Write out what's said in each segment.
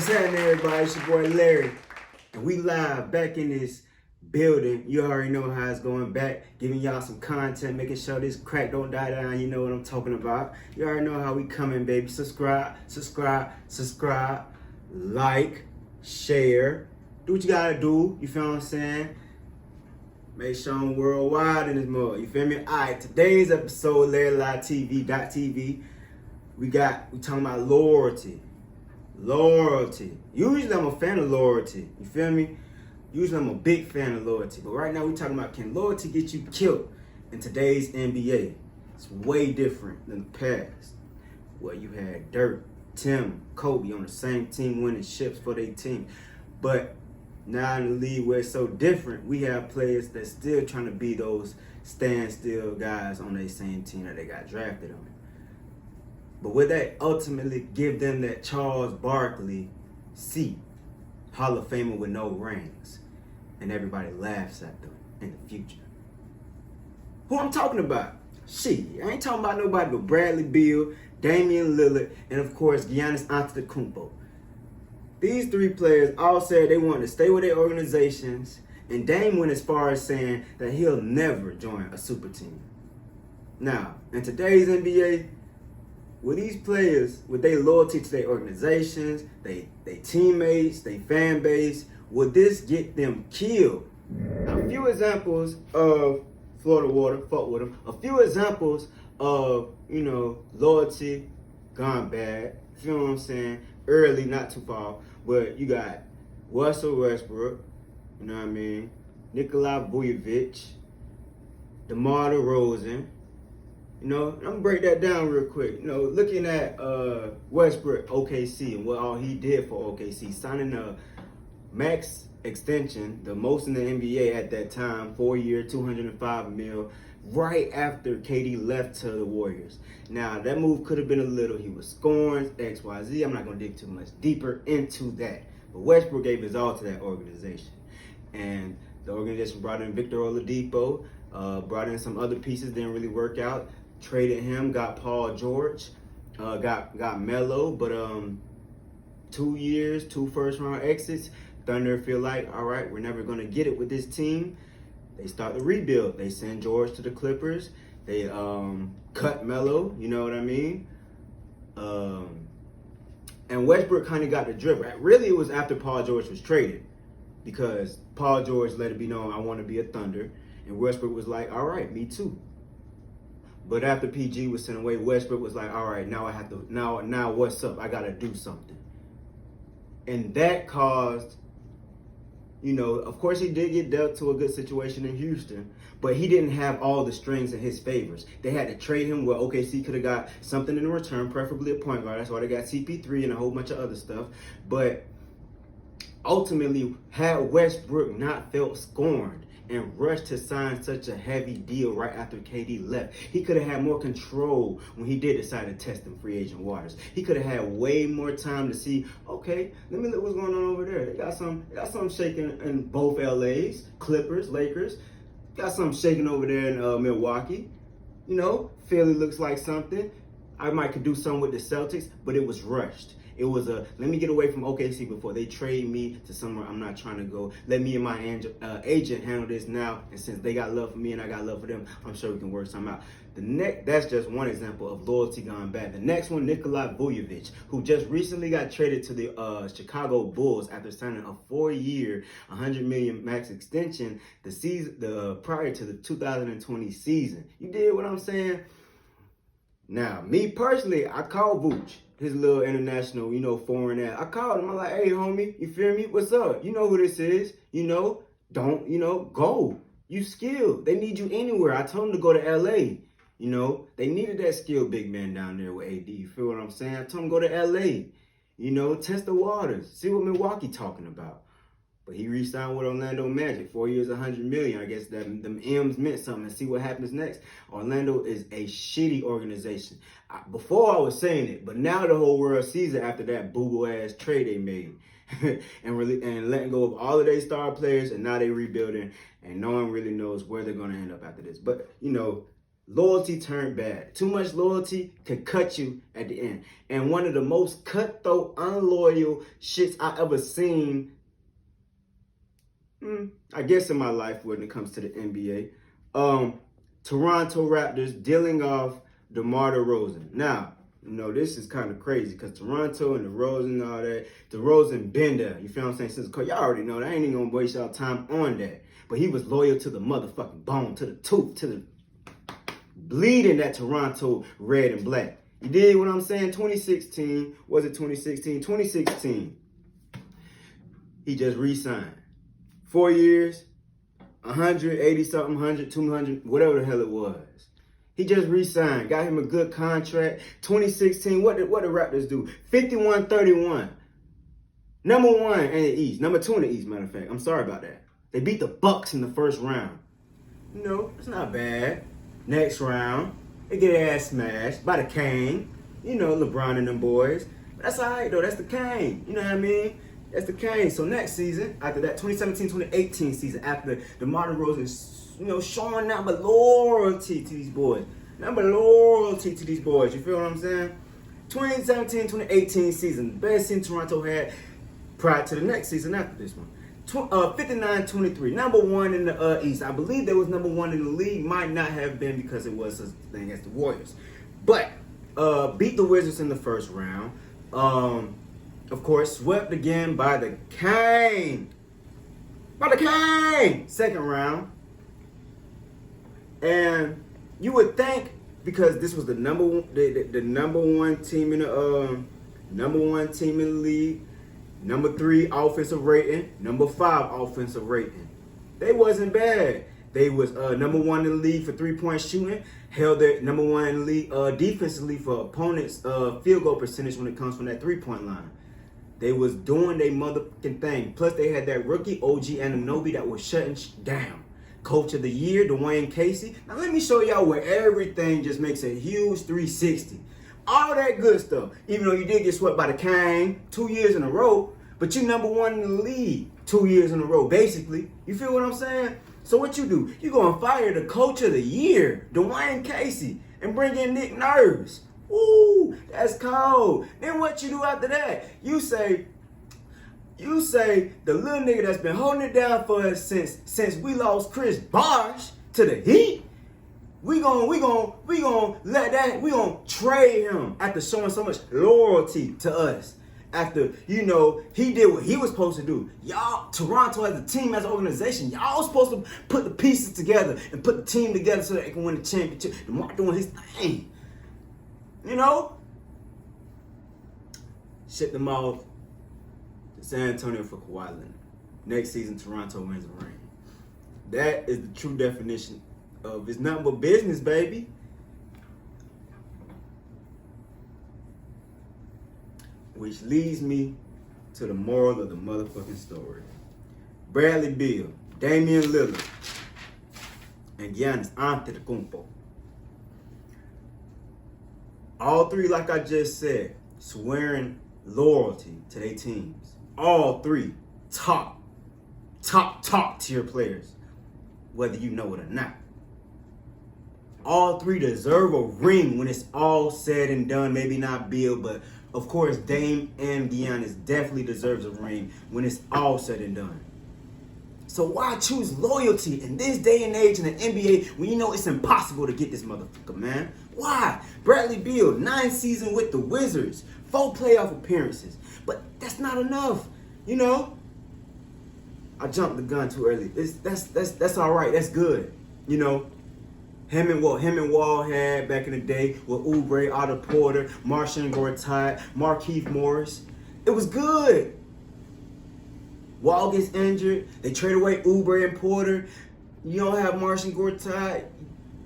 What's happening, everybody? It's your boy Larry, and we live back in this building. You already know how it's going back, giving y'all some content, making sure this crack don't die down. You know what I'm talking about. You already know how we coming, baby. Subscribe, like, share, do what you gotta do. You feel what I'm saying? Make sure I'm worldwide in this mode. You feel me? All right, today's episode, LarryLiveTV.tv. We talking about loyalty. Usually I'm a fan of loyalty. You feel me? Usually I'm a big fan of loyalty. But right now we're talking about, can loyalty get you killed in today's NBA? It's way different than the past, where you had Dirk, Tim, Kobe on the same team winning ships for their team. But now in the league where it's so different, we have players that still trying to be those standstill guys on their same team that they got drafted on. But would that ultimately give them that Charles Barkley seat, Hall of Famer with no rings, and everybody laughs at them in the future? Who I'm talking about? Shit, I ain't talking about nobody but Bradley Beal, Damian Lillard, and of course Giannis Antetokounmpo. These three players all said they wanted to stay with their organizations, and Dame went as far as saying that he'll never join a super team. Now, in today's NBA, with these players, with their loyalty to their organizations, they teammates, their fan base, would this get them killed? A few examples of Florida water, fuck with them. A few examples of, loyalty gone bad. You know what I'm saying? Early, not too far. But you got Russell Westbrook, you know what I mean? Nikola Vujovic, DeMar DeRozan. I'm gonna break that down real quick. Looking at Westbrook, OKC, and what all he did for OKC, signing a max extension, the most in the NBA at that time, 4-year, $205 million, right after KD left to the Warriors. Now, that move could have been a little, he was scoring, XYZ. I'm not gonna dig too much deeper into that. But Westbrook gave his all to that organization. And the organization brought in Victor Oladipo, brought in some other pieces, didn't really work out. Traded him, got Paul George, got Melo, but 2 years, 2 first-round exits. Thunder feel like, all right, we're never going to get it with this team. They start the rebuild. They send George to the Clippers. They cut Melo, you know what I mean? And Westbrook kind of got the drip. Really, it was after Paul George was traded, because Paul George let it be known, I want to be a Thunder. And Westbrook was like, all right, me too. But after PG was sent away, Westbrook was like, all right, now I have to, now what's up? I got to do something. And that caused, of course he did get dealt to a good situation in Houston, but he didn't have all the strings in his favors. They had to trade him where OKC could have got something in return, preferably a point guard. That's why they got CP3 and a whole bunch of other stuff. But ultimately, had Westbrook not felt scorned and rushed to sign such a heavy deal right after KD left, he could have had more control when he did decide to test in free agent waters. He could have had way more time to see, okay, let me look what's going on over there. They got something shaking in both LAs, Clippers, Lakers. Got something shaking over there in Milwaukee. Philly looks like something. I might could do something with the Celtics, but it was rushed. It was let me get away from OKC before they trade me to somewhere I'm not trying to go. Let me and my agent handle this now. And since they got love for me and I got love for them, I'm sure we can work something out. That's just one example of loyalty gone bad. The next one, Nikola Vujovic, who just recently got traded to the Chicago Bulls after signing a 4-year, $100 million max extension prior to the 2020 season. You did what I'm saying? Now, me personally, I call Vooch, his little international, foreign ass. I called him. I'm like, hey, homie, you feel me? What's up? You know who this is. Don't, go. You skilled. They need you anywhere. I told him to go to LA. They needed that skilled big man down there with AD. You feel what I'm saying? I told him go to LA. Test the waters. See what Milwaukee talking about. But he re-signed with Orlando Magic, 4 years, $100 million. I guess that them M's meant something. And see what happens next. Orlando is a shitty organization. Before I was saying it, but now the whole world sees it after that boo-boo ass trade they made, and letting go of all of their star players, and now they rebuilding, and no one really knows where they're gonna end up after this. But Loyalty turned bad. Too much loyalty could cut you at the end. And one of the most cutthroat, unloyal shits I ever seen, I guess in my life when it comes to the NBA. Toronto Raptors dealing off DeMar DeRozan. Now, this is kind of crazy because Toronto and DeRozan and all that, DeRozan been there. You feel what I'm saying? Since y'all already know that. I ain't even gonna waste y'all time on that. But he was loyal to the motherfucking bone, to the tooth, to the bleeding that Toronto red and black. You did what I'm saying? 2016, was it 2016? 2016. He just re-signed. 4 years, 180 something, 100, 200, whatever the hell it was. He just re-signed, got him a good contract. 2016, what did the Raptors do? 51-31. Number 1 in the East, number 2 in the East, matter of fact. I'm sorry about that. They beat the Bucks in the first round. It's not bad. Next round, they get their ass smashed by the Kane. LeBron and them boys. But that's all right, though. That's the Kane. You know what I mean? That's the Kane. So next season, after that 2017-2018 season, after DeMar DeRozan, showing nothing but loyalty to these boys. Nothing but loyalty to these boys. You feel what I'm saying? 2017-2018 season, the best season Toronto had prior to the next season after this one. 59-23, number 1 in the East. I believe they was number 1 in the league. Might not have been because it was such a thing as the Warriors. But beat the Wizards in the first round. Of course, swept again by the Kane. Second round. And you would think, because this was the number one team in the league, number 3 offensive rating, number 5 offensive rating. They wasn't bad. They was number 1 in the league for 3-point shooting, held their number 1 in the league defensively for opponents' field goal percentage when it comes from that 3-point line. They was doing their motherfucking thing. Plus, they had that rookie OG Anunoby that was shutting down. Coach of the Year, Dwayne Casey. Now, let me show y'all where everything just makes a huge 360. All that good stuff. Even though you did get swept by the Kane 2 years in a row, but you number 1 in the league 2 years in a row, basically. You feel what I'm saying? So what you do? You go and fire the Coach of the Year, Dwayne Casey, and bring in Nick Nurse. Ooh, that's cold. Then what you do after that? You say the little nigga that's been holding it down for us since we lost Chris Bosh to the Heat. We gonna trade him after showing so much loyalty to us. After, he did what he was supposed to do. Y'all, Toronto as a team, as an organization, y'all supposed to put the pieces together and put the team together so that they can win the championship. DeMar doing his thing. Ship them off to San Antonio for Kawhi Leonard. Next season, Toronto wins the ring. That is the true definition of it's nothing but business, baby. Which leads me to the moral of the motherfucking story. Bradley Beal, Damian Lillard, and Giannis Antetokounmpo. All 3, like I just said, swearing loyalty to their teams. All 3 top tier players, whether you know it or not. All 3 deserve a ring when it's all said and done. Maybe not Bill, but of course Dame and Giannis definitely deserves a ring when it's all said and done. So why choose loyalty in this day and age in the NBA when you know it's impossible to get this motherfucker, man? Why? Bradley Beal, 9 seasons with the Wizards, 4 playoff appearances. But that's not enough, I jumped the gun too early. That's all right. That's good, Him and Wall had back in the day with Oubre, Otto Porter, Marcin Gortat, Markieff Morris. It was good. Wall gets injured. They trade away Oubre and Porter. You don't have Marcin Gortat.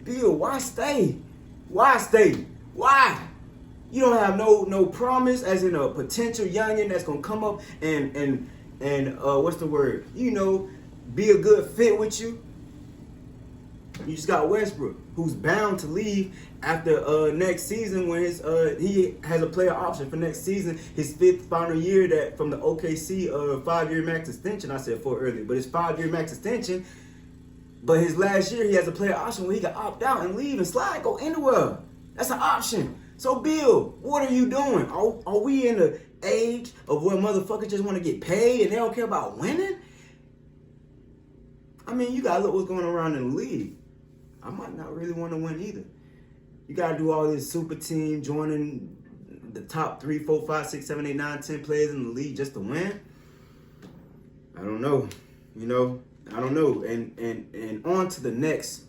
Bill, why stay? Why? You don't have no promise as in a potential youngin that's gonna come up and what's the word? Be a good fit with you. You just got Westbrook, who's bound to leave after next season when he has a player option for next season, his 5th final year that from the OKC 5-year max extension. I said 4 earlier, but his 5-year max extension. But his last year, he has a player option where he can opt out and leave and slide, go anywhere. That's an option. So, Bill, what are you doing? Are we in the age of where motherfuckers just want to get paid and they don't care about winning? I mean, you gotta look what's going around in the league. I might not really want to win either. You gotta do all this super team, joining the top 3, 4, 5, 6, 7, 8, 9, 10 players in the league just to win. I don't know. I don't know. And on to the next,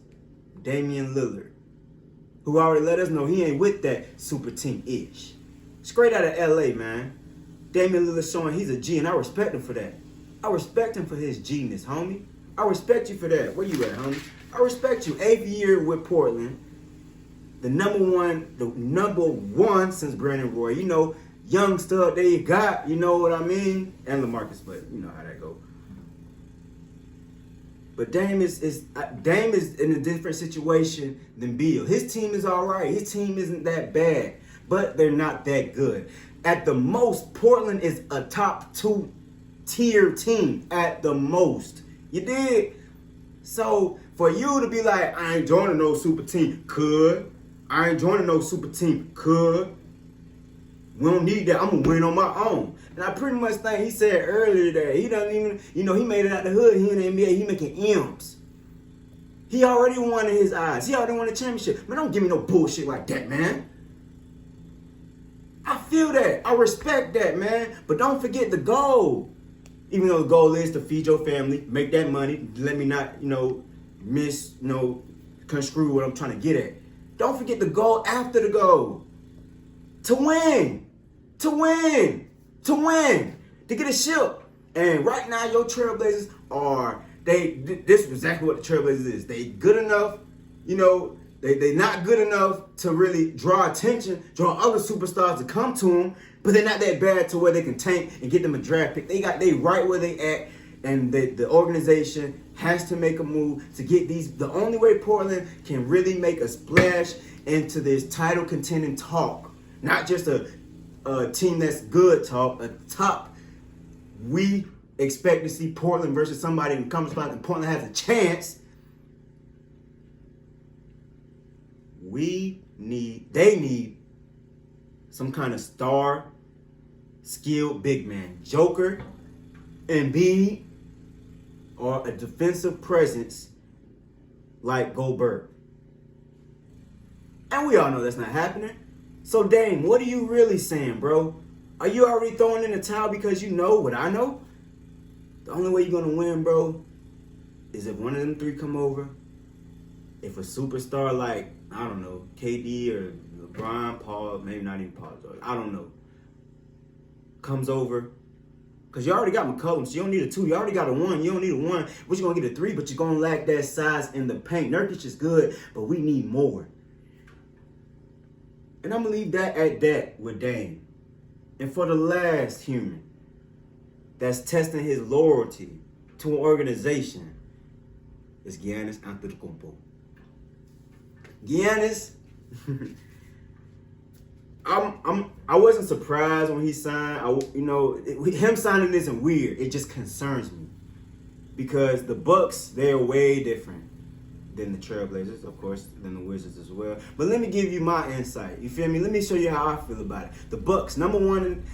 Damian Lillard, who already let us know he ain't with that super team-ish. Straight out of LA, man. Damian Lillard showing he's a G, and I respect him for that. I respect him for his G-ness, homie. I respect you for that. Where you at, homie? I respect you. 8th year with Portland. The number one since Brandon Roy. Young stud there you got, you know what I mean? And LaMarcus, but you know how that go. But Dame is in a different situation than Beal. His team is all right. His team isn't that bad, but they're not that good. At the most, Portland is a top 2-tier team at the most. You dig? So for you to be like, I ain't joining no super team, I ain't joining no super team, we don't need that. I'm going to win on my own. And I pretty much think he said earlier that he doesn't even, he made it out the hood. He in the NBA. He making M's. He already won in his eyes. He already won a championship. Man, don't give me no bullshit like that, man. I feel that. I respect that, man. But don't forget the goal. Even though the goal is to feed your family, make that money, let me not, construe what I'm trying to get at. Don't forget the goal after the goal. To win. To win. To win. To get a ship. And right now, your Trailblazers are, this is exactly what the Trailblazers is. They good enough, they not good enough to really draw attention, draw other superstars to come to them, but they're not that bad to where they can tank and get them a draft pick. They right where they at, and the organization has to make a move to get these. The only way Portland can really make a splash into this title contending talk, not just a team that's good talk, a top. We expect to see Portland versus somebody in the conference spot, and Portland has a chance. They need some kind of star, skilled big man. Joker, Embiid, or a defensive presence like Gobert. And we all know that's not happening. So, Dame, what are you really saying, bro? Are you already throwing in the towel because you know what I know? The only way you're going to win, bro, is if one of them three come over. If a superstar like, I don't know, KD or LeBron, Paul, maybe not even Paul George, I don't know, comes over. Because you already got McCollum, so you don't need a 2. You already got a 1. You don't need a 1. But you're going to get a 3, but you're going to lack that size in the paint. Nurkic is good, but we need more. And I'm going to leave that at that with Dame. And for the last human that's testing his loyalty to an organization, is Giannis Antetokounmpo. Giannis, I wasn't surprised when he signed. Him signing isn't weird. It just concerns me because the Bucks, they're way different than the Trailblazers, of course, than the Wizards as well. But let me give you my insight. You feel me? Let me show you how I feel about it. The Bucks, number one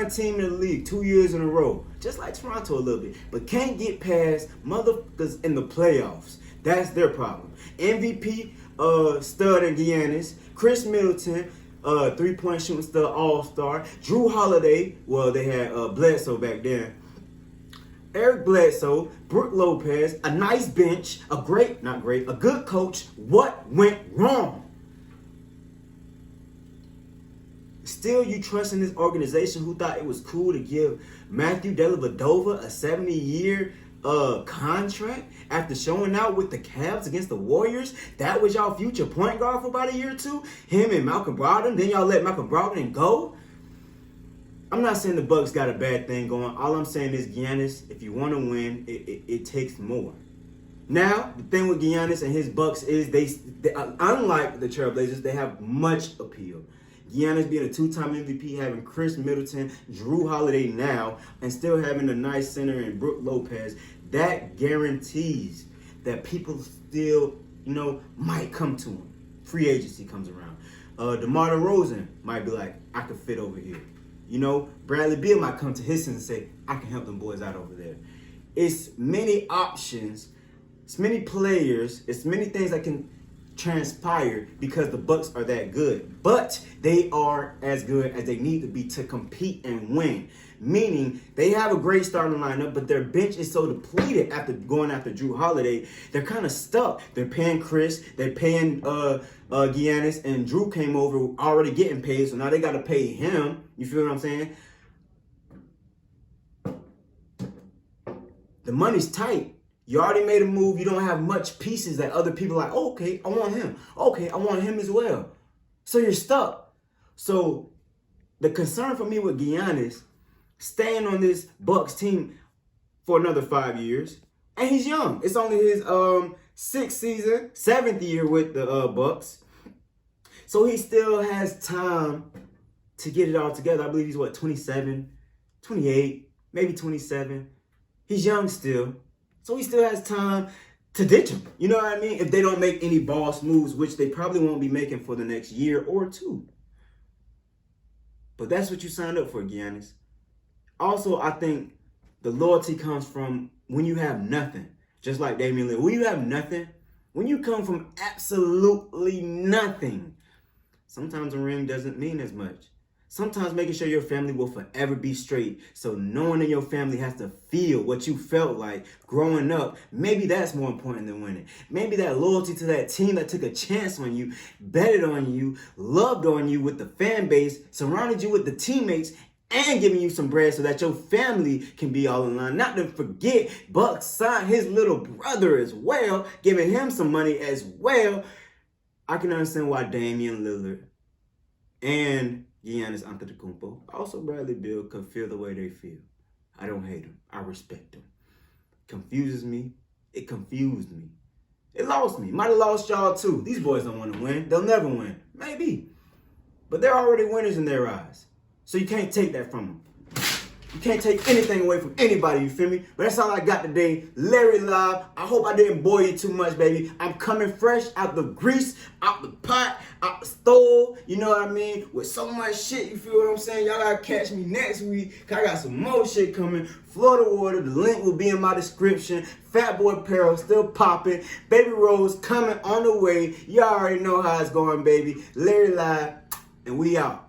team in the league 2 years in a row, just like Toronto a little bit, but can't get past motherfuckers in the playoffs. That's their problem. MVP, stud and Giannis, Chris Middleton, 3-point shooting stud all-star, Drew Holiday, well, they had Bledsoe back then, Eric Bledsoe, Brook Lopez, a nice bench, a good coach. What went wrong? Still, you trust in this organization who thought it was cool to give Matthew Dellavedova a 70-year contract after showing out with the Cavs against the Warriors? That was y'all future point guard for about a year or two? Him and Malcolm Brogdon? Then y'all let Malcolm Brogdon go? I'm not saying the Bucks got a bad thing going. All I'm saying is Giannis, if you want to win, it takes more. Now, the thing with Giannis and his Bucks is they unlike the Trailblazers, they have much appeal. Giannis being a 2-time MVP, having Chris Middleton, Drew Holiday now, and still having a nice center in Brook Lopez, that guarantees that people still, might come to him. Free agency comes around. DeMar DeRozan might be like, I could fit over here. Bradley Beal might come to his sense and say, I can help them boys out over there. It's many options, it's many players, it's many things that can transpire because the Bucks are that good. But they are as good as they need to be to compete and win. Meaning they have a great starting lineup, but their bench is so depleted after going after Drew Holiday, they're kind of stuck. They're paying Chris, they're paying Giannis, and Drew came over already getting paid, so now they got to pay him. You feel what I'm saying? The money's tight. You already made a move. You don't have much pieces that other people are like, oh, okay, I want him. Okay, I want him as well. So you're stuck. So the concern for me with Giannis, staying on this Bucks team for another 5 years, and he's young. It's only his 6th season, 7th year with the Bucks. So he still has time to get it all together. I believe he's 27, 28, maybe 27. He's young still. So he still has time to ditch him. You know what I mean? If they don't make any boss moves, which they probably won't be making for the next year or two. But that's what you signed up for, Giannis. Also, I think the loyalty comes from when you have nothing. Just like Damian Lillard. When you have nothing, when you come from absolutely nothing, sometimes a ring doesn't mean as much. Sometimes making sure your family will forever be straight. So knowing that your family has to feel what you felt like growing up, maybe that's more important than winning. Maybe that loyalty to that team that took a chance on you, betted on you, loved on you with the fan base, surrounded you with the teammates, and giving you some bread so that your family can be all in line. Not to forget, Buck signed his little brother as well, giving him some money as well. I can understand why Damian Lillard and Giannis Antetokounmpo, also Bradley Beal, could feel the way they feel. I don't hate them. I respect them. Confuses me. It confused me. It lost me. Might have lost y'all too. These boys don't want to win. They'll never win. Maybe. But they're already winners in their eyes. So you can't take that from them. You can't take anything away from anybody, you feel me? But that's all I got today. Larry Live. I hope I didn't bore you too much, baby. I'm coming fresh out the grease, out the pot, out the stove, you know what I mean? With so much shit, you feel what I'm saying? Y'all gotta catch me next week, 'cause I got some more shit coming. Florida Water, the link will be in my description. Fat Boy Apparel still popping. Baby Rose coming on the way. You already know how it's going, baby. Larry Live, and we out.